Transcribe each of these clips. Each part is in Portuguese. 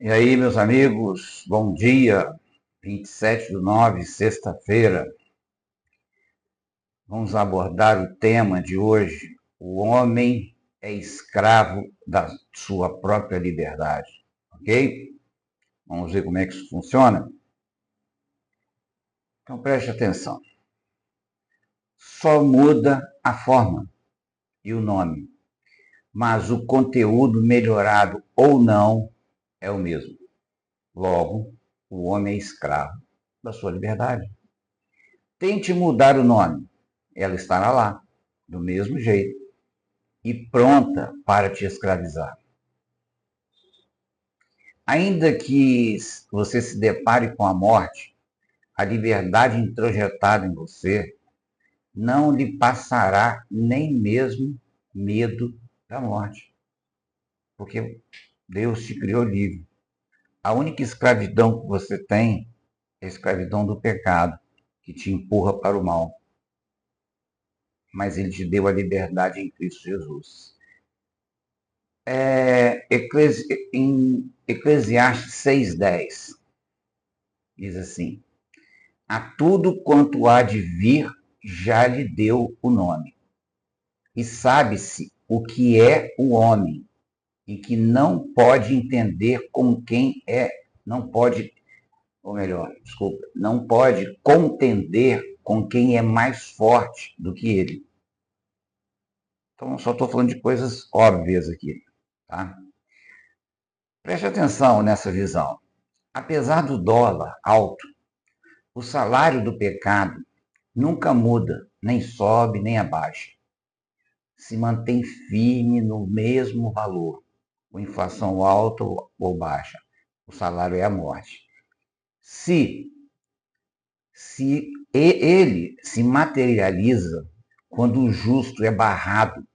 E aí, meus amigos, bom dia. 27/9, sexta-feira. Vamos abordar o tema de hoje. O homem é escravo da sua própria liberdade. Ok? Vamos ver como é que isso funciona? Então preste atenção. Só muda a forma e o nome, mas o conteúdo melhorado ou não é o mesmo. Logo, o homem é escravo da sua liberdade. Tente mudar o nome, ela estará lá, do mesmo jeito, e pronta para te escravizar. Ainda que você se depare com a morte, a liberdade introjetada em você não lhe passará nem mesmo medo da morte, porque Deus te criou livre. A única escravidão que você tem é a escravidão do pecado, que te empurra para o mal. Mas Ele te deu a liberdade em Cristo Jesus. Em Eclesiastes 6,10, diz assim: a tudo quanto há de vir, já lhe deu o nome. E sabe-se o que é o homem, e que não pode entender com quem é, não pode, ou melhor, desculpa, não pode contender com quem é mais forte do que ele. Então, só estou falando de coisas óbvias aqui, tá? Preste atenção nessa visão. Apesar do dólar alto, o salário do pecado nunca muda, nem sobe, nem abaixa. Se mantém firme no mesmo valor, com inflação alta ou baixa. O salário é a morte. Se ele se materializa quando o justo é barrado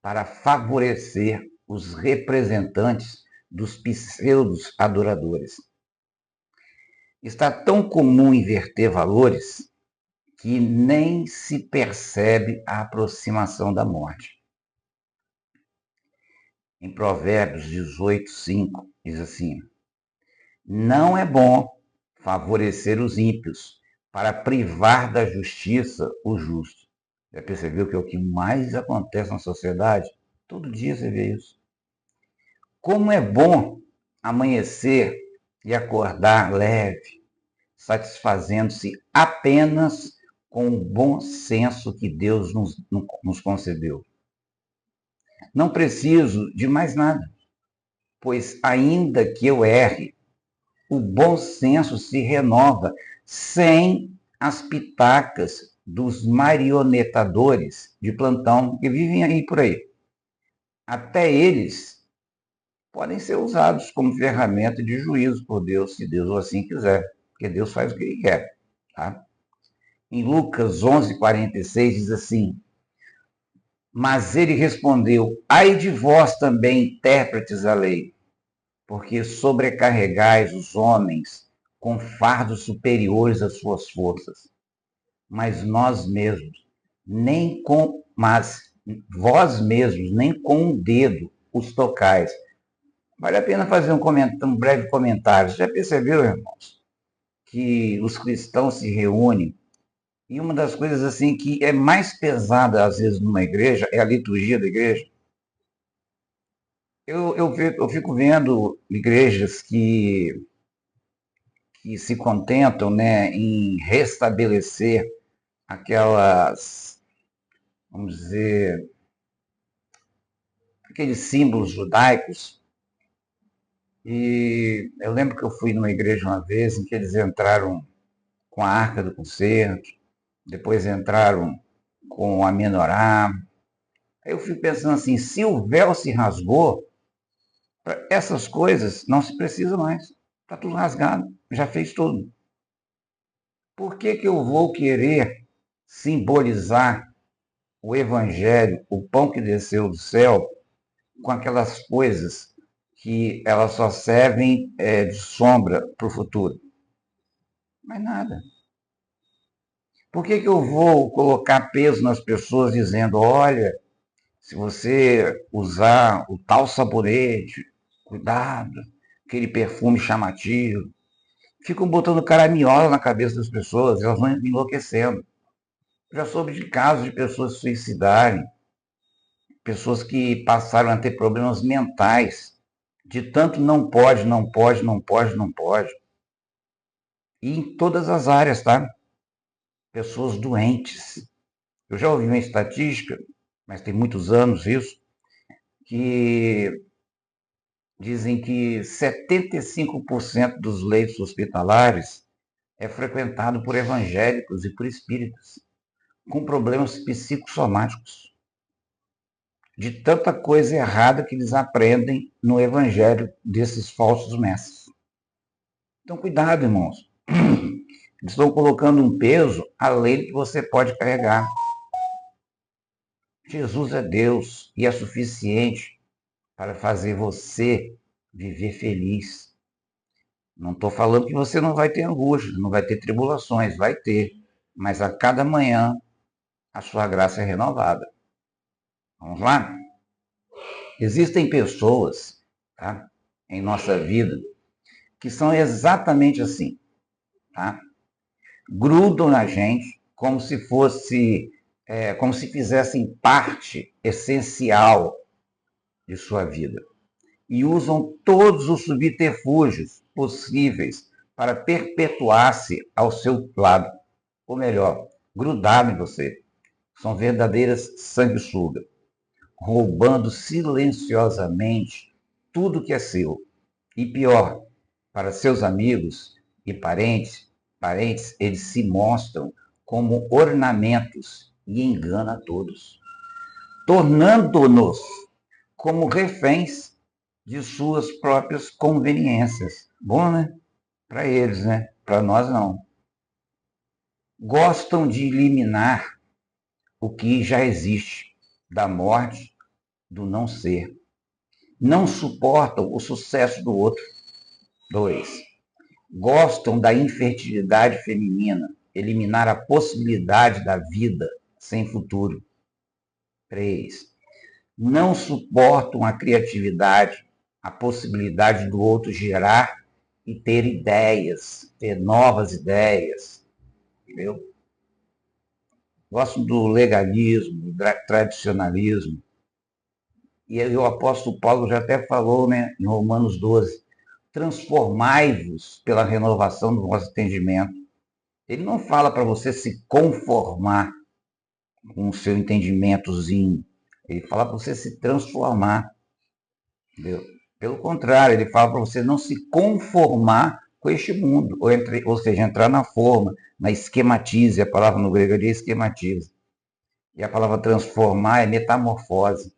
para favorecer os representantes dos pseudos adoradores. Está tão comum inverter valores que nem se percebe a aproximação da morte. Em Provérbios 18:5, diz assim: não é bom favorecer os ímpios para privar da justiça o justo. Já percebeu que é o que mais acontece na sociedade? Todo dia você vê isso. Como é bom amanhecer e acordar leve, satisfazendo-se apenas com o bom senso que Deus nos concedeu. Não preciso de mais nada, pois ainda que eu erre, o bom senso se renova sem as pitacas dos marionetadores de plantão que vivem aí por aí. Até eles podem ser usados como ferramenta de juízo por Deus, se Deus assim quiser, porque Deus faz o que Ele quer. Tá? Em Lucas 11:46 diz assim: mas ele respondeu: ai de vós também, intérpretes da lei, porque sobrecarregais os homens com fardos superiores às suas forças. Mas nós mesmos, mas vós mesmos, nem com um dedo os tocais. Vale a pena fazer um breve comentário. Você já percebeu, irmãos, que os cristãos se reúnem e uma das coisas assim que é mais pesada às vezes numa igreja é a liturgia da igreja. Eu fico vendo igrejas que se contentam, né, em restabelecer aquelas, vamos dizer, aqueles símbolos judaicos. E eu lembro que eu fui numa igreja uma vez em que eles entraram com a Arca do Concerto, depois entraram com a menorá. Aí eu fico pensando assim, se o véu se rasgou, essas coisas não se precisa mais. Está tudo rasgado, já fez tudo. Por que eu vou querer simbolizar o evangelho, o pão que desceu do céu, com aquelas coisas que elas só servem de sombra para o futuro? Mais nada. Por que eu vou colocar peso nas pessoas dizendo, olha, se você usar o tal sabonete, cuidado, aquele perfume chamativo. Ficam botando caraminhola na cabeça das pessoas, elas vão enlouquecendo. Já soube de casos de pessoas se suicidarem, pessoas que passaram a ter problemas mentais, de tanto não pode, não pode, não pode, não pode. E em todas as áreas, tá? Pessoas doentes. Eu já ouvi uma estatística, mas tem muitos anos isso, que dizem que 75% dos leitos hospitalares é frequentado por evangélicos e por espíritas, com problemas psicossomáticos, de tanta coisa errada que eles aprendem no evangelho desses falsos mestres. Então, cuidado, irmãos. Eles estão colocando um peso além do que você pode carregar. Jesus é Deus e é suficiente para fazer você viver feliz. Não estou falando que você não vai ter angústia, não vai ter tribulações, vai ter. Mas a cada manhã a sua graça é renovada. Vamos lá? Existem pessoas, tá, em nossa vida que são exatamente assim, tá? Grudam na gente como se fosse, como se fizessem parte essencial de sua vida. E usam todos os subterfúgios possíveis para perpetuar-se ao seu lado. Ou melhor, grudado em você. São verdadeiras sanguessugas, roubando silenciosamente tudo que é seu. E pior, para seus amigos e parentes, eles se mostram como ornamentos e enganam a todos, tornando-nos como reféns de suas próprias conveniências. Bom, né? Para eles, né? Para nós, não. Gostam de eliminar o que já existe, da morte, do não ser. Não suportam o sucesso do outro. 2. Gostam da infertilidade feminina, eliminar a possibilidade da vida sem futuro. 3. Não suportam a criatividade, a possibilidade do outro gerar e ter ideias, ter novas ideias. Entendeu? Gostam do legalismo, do tradicionalismo. E aí o apóstolo Paulo já até falou, né, em Romanos 12, transformai-vos pela renovação do vosso entendimento. Ele não fala para você se conformar com o seu entendimentozinho. Ele fala para você se transformar. Entendeu? Pelo contrário, ele fala para você não se conformar com este mundo, ou seja, entrar na forma, na esquematize. A palavra no grego é esquematize. E a palavra transformar é metamorfose.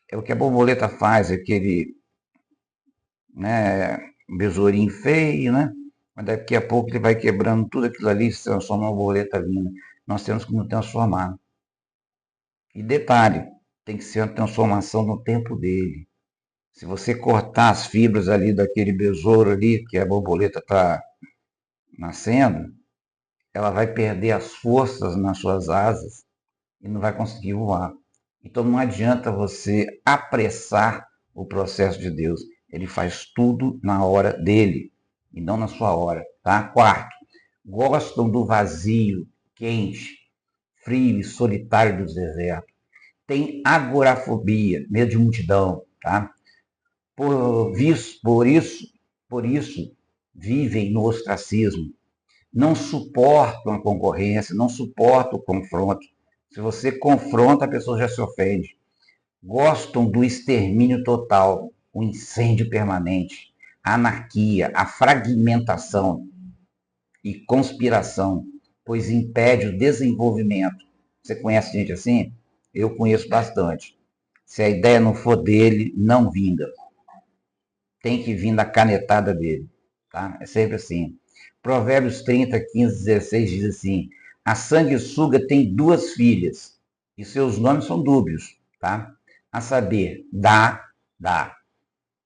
É o que a borboleta faz, aquele, né, besourinho feio, né? Mas daqui a pouco ele vai quebrando tudo aquilo ali e se transforma uma borboleta linda. Nós temos que nos transformar. E detalhe, tem que ser uma transformação no tempo dele. Se você cortar as fibras ali daquele besouro ali, que a borboleta está nascendo, ela vai perder as forças nas suas asas e não vai conseguir voar. Então não adianta você apressar o processo de Deus. Ele faz tudo na hora dele e não na sua hora. Tá? 4. Gostam do vazio, quente, frio e solitário do deserto. Tem agorafobia, medo de multidão. Tá? Por isso, vivem no ostracismo. Não suportam a concorrência, não suportam o confronto. Se você confronta, a pessoa já se ofende. Gostam do extermínio total, o incêndio permanente, a anarquia, a fragmentação e conspiração, pois impede o desenvolvimento. Você conhece gente assim? Eu conheço bastante. Se a ideia não for dele, não vinga. Tem que vir da canetada dele. Tá? É sempre assim. Provérbios 30, 15, 16 diz assim: a sanguessuga tem 2 filhas, e seus nomes são dúbios, tá? A saber, dá.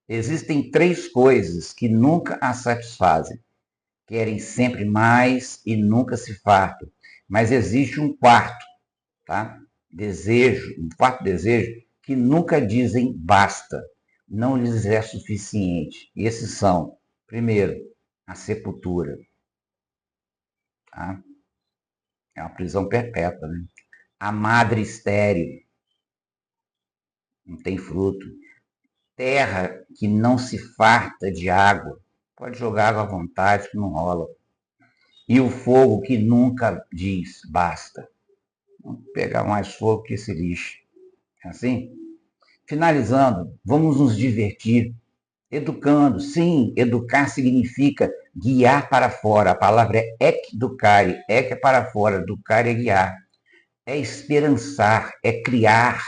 Existem 3 coisas que nunca a satisfazem. Querem sempre mais e nunca se fartam. Mas existe um quarto, tá? Um quarto desejo, que nunca dizem basta. não lhes é suficiente. E esses são, primeiro, a sepultura. Tá? É uma prisão perpétua. Né? A madre estéril, não tem fruto. Terra que não se farta de água. Pode jogar água à vontade, que não rola. E o fogo que nunca diz basta. Vamos pegar mais fogo que esse lixo. É assim? Finalizando, vamos nos divertir. Educando, sim, educar significa guiar para fora. A palavra é educare. Ek é para fora, educar é guiar. É esperançar, é criar,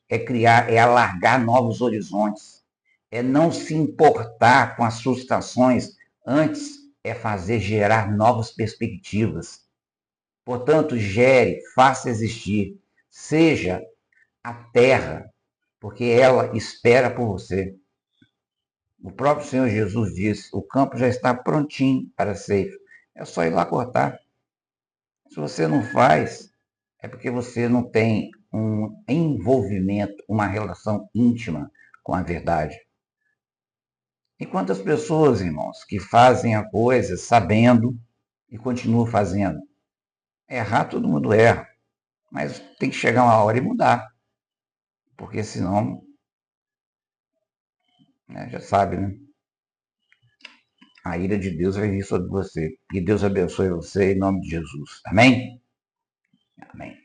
é alargar novos horizontes. É não se importar com as frustrações, antes é fazer gerar novas perspectivas. Portanto, gere, faça existir, seja a terra, porque ela espera por você. O próprio Senhor Jesus disse: o campo já está prontinho para a ceifa. É só ir lá cortar. Se você não faz, é porque você não tem um envolvimento, uma relação íntima com a verdade. E quantas pessoas, irmãos, que fazem a coisa sabendo e continuam fazendo? Errar, todo mundo erra, mas tem que chegar uma hora e mudar, porque senão, né, já sabe, né? A ira de Deus vai vir sobre você. Que Deus abençoe você em nome de Jesus. Amém? Amém.